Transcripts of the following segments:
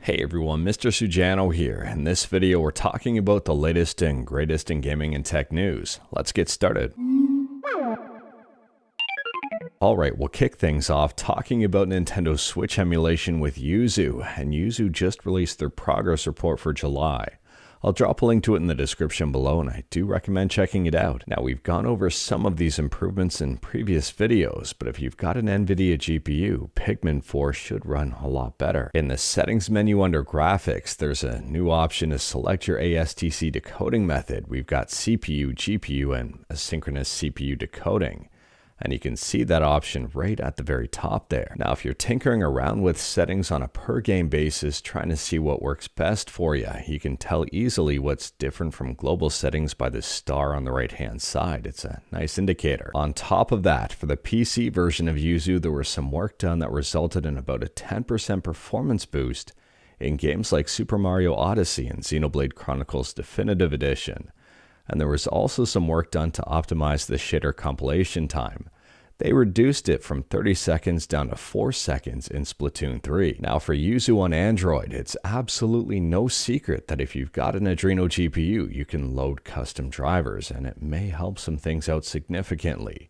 Hey everyone, Mr. Sujano here. In this video, we're talking about the latest and greatest in gaming and tech news. Let's get started. Alright, we'll kick things off talking about Nintendo Switch emulation with Yuzu, and Yuzu just released their progress report for July. I'll drop a link to it in the description below, and I do recommend checking it out. Now, we've gone over some of these improvements in previous videos, but if you've got an NVIDIA GPU, Pikmin 4 should run a lot better. In the settings menu under graphics, there's a new option to select your ASTC decoding method. We've got CPU, GPU, and asynchronous CPU decoding. And you can see that option right at the very top there. Now, if you're tinkering around with settings on a per game basis, trying to see what works best for you, you can tell easily what's different from global settings by the star on the right hand side. It's a nice indicator. On top of that, for the PC version of Yuzu, there was some work done that resulted in about a 10% performance boost in games like Super Mario Odyssey and Xenoblade Chronicles Definitive Edition. And there was also some work done to optimize the shader compilation time. They reduced it from 30 seconds down to 4 seconds in Splatoon 3. Now for Yuzu on Android, it's absolutely no secret that if you've got an Adreno GPU, you can load custom drivers, and it may help some things out significantly.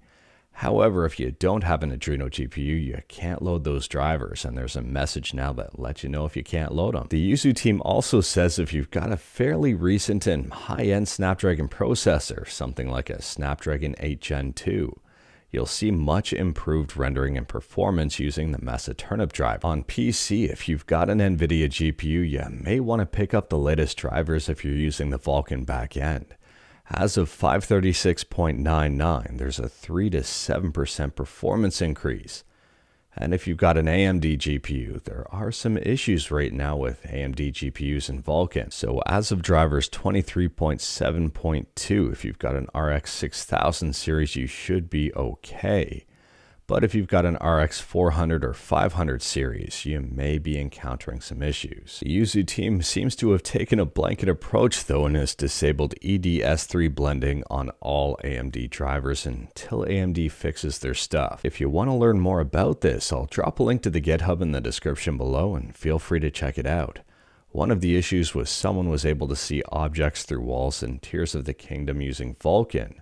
However, if you don't have an Adreno GPU, you can't load those drivers, and there's a message now that lets you know if you can't load them. The Yuzu team also says if you've got a fairly recent and high-end Snapdragon processor, something like a Snapdragon 8 Gen 2, you'll see much improved rendering and performance using the Mesa Turnip driver. On PC, if you've got an NVIDIA GPU, you may want to pick up the latest drivers if you're using the Vulkan backend. As of 536.99, there's a 3 to 7% performance increase. And if you've got an AMD GPU, there are some issues right now with AMD GPUs in Vulkan. So as of drivers 23.7.2, if you've got an RX 6000 series, you should be okay. But if you've got an RX 400 or 500 series, you may be encountering some issues. The Yuzu team seems to have taken a blanket approach though and has disabled EDS3 blending on all AMD drivers until AMD fixes their stuff. If you want to learn more about this, I'll drop a link to the GitHub in the description below and feel free to check it out. One of the issues was someone was able to see objects through walls in Tears of the Kingdom using Vulkan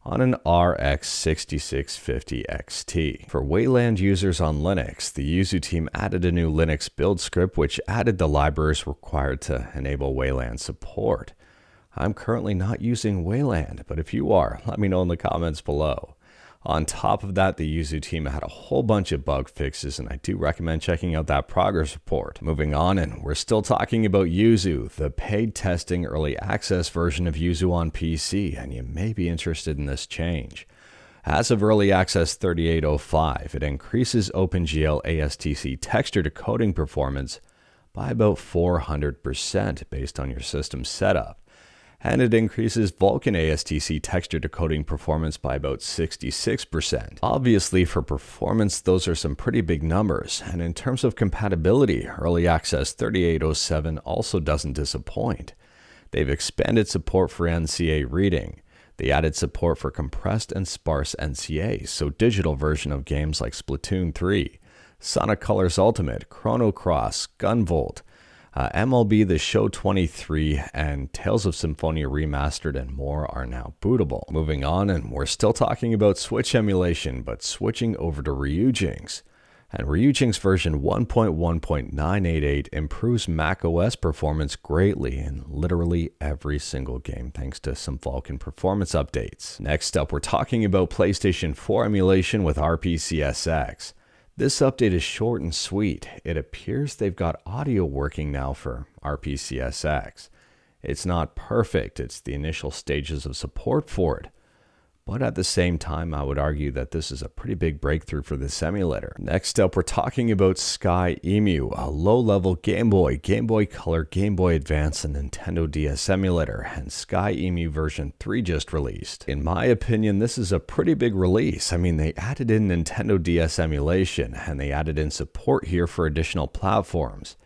on an RX 6650 XT. For Wayland users on Linux, the Yuzu team added a new Linux build script which added the libraries required to enable Wayland support. I'm currently not using Wayland, but if you are, let me know in the comments below. On top of that, the Yuzu team had a whole bunch of bug fixes, and I do recommend checking out that progress report. Moving on, and we're still talking about Yuzu, the paid testing early access version of Yuzu on PC, and you may be interested in this change. As of early access 38.05, it increases OpenGL ASTC texture decoding performance by about 400% based on your system setup. And it increases Vulkan ASTC texture decoding performance by about 66%. Obviously, for performance, those are some pretty big numbers, and in terms of compatibility, Early Access 38.07 also doesn't disappoint. They've expanded support for NCA reading. They added support for compressed and sparse NCA, so digital version of games like Splatoon 3, Sonic Colors Ultimate, Chrono Cross, Gunvolt, MLB The Show 23, and Tales of Symphonia Remastered and more are now bootable. Moving on, and we're still talking about Switch emulation, but switching over to Ryujinx. And Ryujinx version 1.1.988 improves macOS performance greatly in literally every single game thanks to some Vulkan performance updates. Next up, we're talking about PlayStation 4 emulation with RPCSX. This update is short and sweet. It appears they've got audio working now for RPCSX. It's not perfect, it's the initial stages of support for it. But at the same time, I would argue that this is a pretty big breakthrough for this emulator. Next up, we're talking about SkyEmu, a low-level Game Boy, Game Boy Color, Game Boy Advance, and Nintendo DS emulator, and SkyEmu version 3 just released. In my opinion, this is a pretty big release. I mean, they added in Nintendo DS emulation, and they added in support here for additional platforms.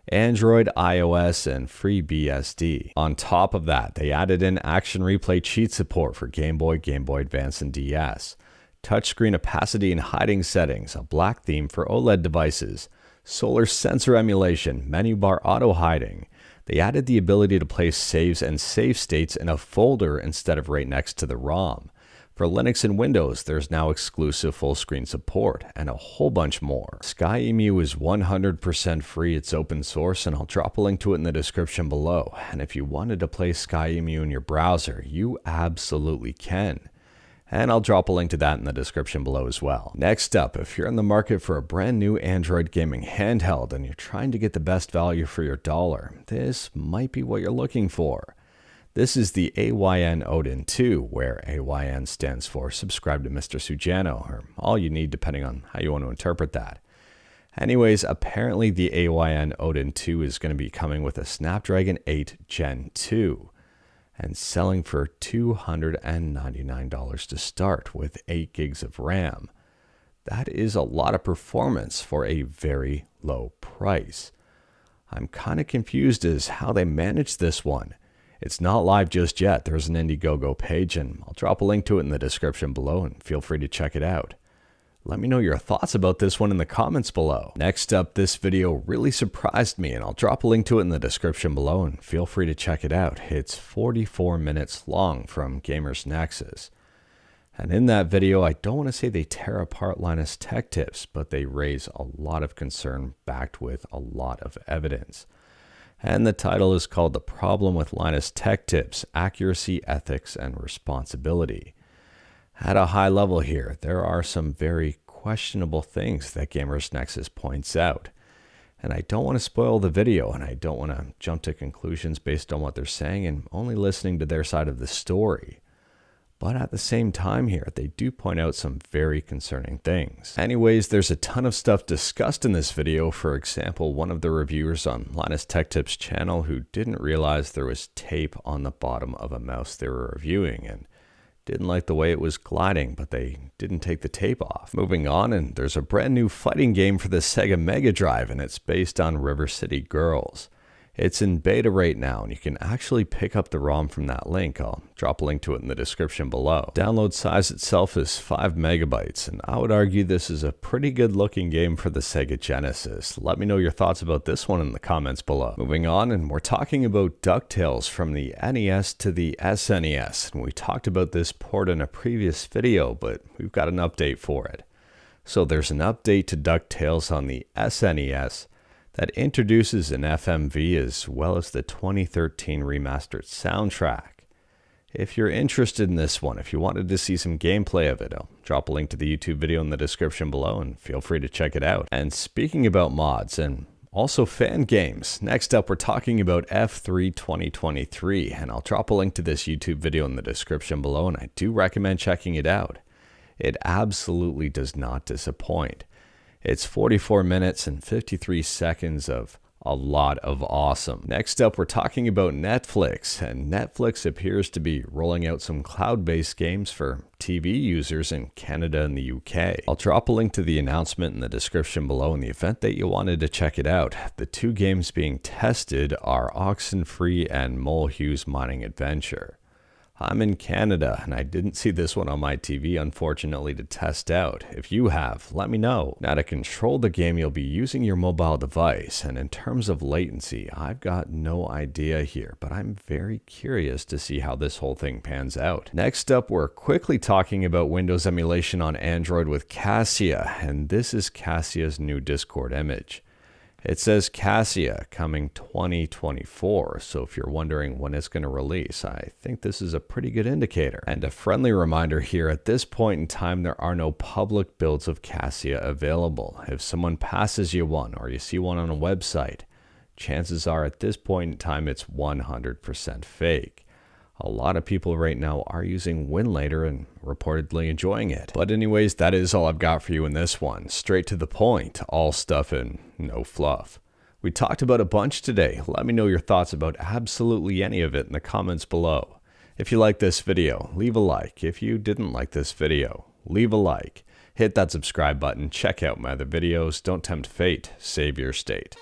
Android, iOS, and FreeBSD. On top of that, they added in Action Replay cheat support for Game Boy, Game Boy Advance, and DS. Touchscreen opacity and hiding settings, a black theme for OLED devices, solar sensor emulation, menu bar auto hiding. They added the ability to place saves and save states in a folder instead of right next to the ROM. For Linux and Windows, there's now exclusive full screen support, and a whole bunch more. SkyEmu is 100% free, it's open source, and I'll drop a link to it in the description below. And if you wanted to play SkyEmu in your browser, you absolutely can. And I'll drop a link to that in the description below as well. Next up, if you're in the market for a brand new Android gaming handheld and you're trying to get the best value for your dollar, this might be what you're looking for. This is the AYN Odin 2, where AYN stands for Subscribe to Mr. Sujano, or all you need depending on how you want to interpret that. Anyways, apparently the AYN Odin 2 is going to be coming with a Snapdragon 8 Gen 2 and selling for $299 to start with 8 gigs of RAM. That is a lot of performance for a very low price. I'm kind of confused as how they managed this one. It's not live just yet. There's an Indiegogo page, and I'll drop a link to it in the description below, and feel free to check it out. Let me know your thoughts about this one in the comments below. Next up, this video really surprised me, and I'll drop a link to it in the description below, and feel free to check it out. It's 44 minutes long from Gamers Nexus. And in that video, I don't want to say they tear apart Linus Tech Tips, but they raise a lot of concern backed with a lot of evidence. And the title is called The Problem with Linus Tech Tips, Accuracy, Ethics, and Responsibility. At a high level here, there are some very questionable things that Gamers Nexus points out. And I don't want to spoil the video, and I don't want to jump to conclusions based on what they're saying and only listening to their side of the story. But at the same time here, they do point out some very concerning things. Anyways, there's a ton of stuff discussed in this video. For example, one of the reviewers on Linus Tech Tips channel who didn't realize there was tape on the bottom of a mouse they were reviewing and didn't like the way it was gliding, but they didn't take the tape off. Moving on, and there's a brand new fighting game for the Sega Mega Drive, and it's based on River City Girls. It's in beta right now, and you can actually pick up the ROM from that link. I'll drop a link to it in the description below. Download size itself is 5 megabytes, and I would argue this is a pretty good looking game for the Sega Genesis. Let me know your thoughts about this one in the comments below. Moving on, and we're talking about DuckTales from the NES to the SNES, and we talked about this port in a previous video, but we've got an update for it. So there's an update to DuckTales on the SNES that introduces an FMV as well as the 2013 remastered soundtrack. If you're interested in this one, if you wanted to see some gameplay of it, I'll drop a link to the YouTube video in the description below and feel free to check it out. And speaking about mods and also fan games, next up we're talking about F3 2023, and I'll drop a link to this YouTube video in the description below, and I do recommend checking it out. It absolutely does not disappoint. It's 44 minutes and 53 seconds of a lot of awesome. Next up, we're talking about Netflix, and Netflix appears to be rolling out some cloud-based games for TV users in Canada and the UK. I'll drop a link to the announcement in the description below in the event that you wanted to check it out. The two games being tested are Oxenfree and Molehue's Mining Adventure. I'm in Canada, and I didn't see this one on my TV, unfortunately, to test out. If you have, let me know. Now, to control the game, you'll be using your mobile device, and in terms of latency, I've got no idea here, but I'm very curious to see how this whole thing pans out. Next up, we're quickly talking about Windows emulation on Android with Cassia, and this is Cassia's new Discord image. It says Cassia coming 2024, so if you're wondering when it's going to release, I think this is a pretty good indicator. And a friendly reminder here, at this point in time, there are no public builds of Cassia available. If someone passes you one or you see one on a website, chances are at this point in time it's 100% fake. A lot of people right now are using Winlator and reportedly enjoying it. But anyways, that is all I've got for you in this one. Straight to the point, all stuff and no fluff. We talked about a bunch today. Let me know your thoughts about absolutely any of it in the comments below. If you like this video, leave a like. If you didn't like this video, leave a like. Hit that subscribe button. Check out my other videos. Don't tempt fate. Save your state.